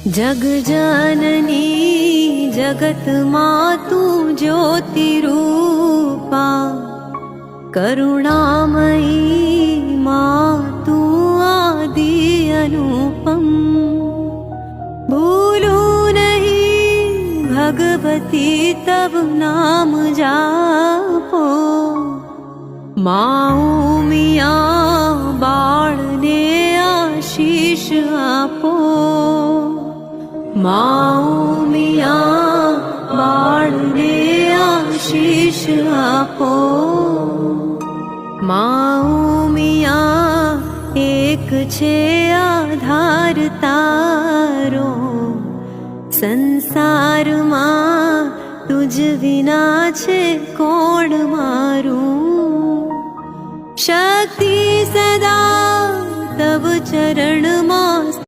जग जननी जगत मातु ज्योति रूपा, करुणामयी मातु आदि अनुपम। भूलूं नहीं भगवती तब नाम जापो, माँ मियाँ बाळने आशीष आपो। माँ मियाँ बाळने आशीष आपो। माँ मियाँ एक छे आधार तारो, संसार मां तुझ विना छे कोण मारूं। शक्ति सदा तब चरण मां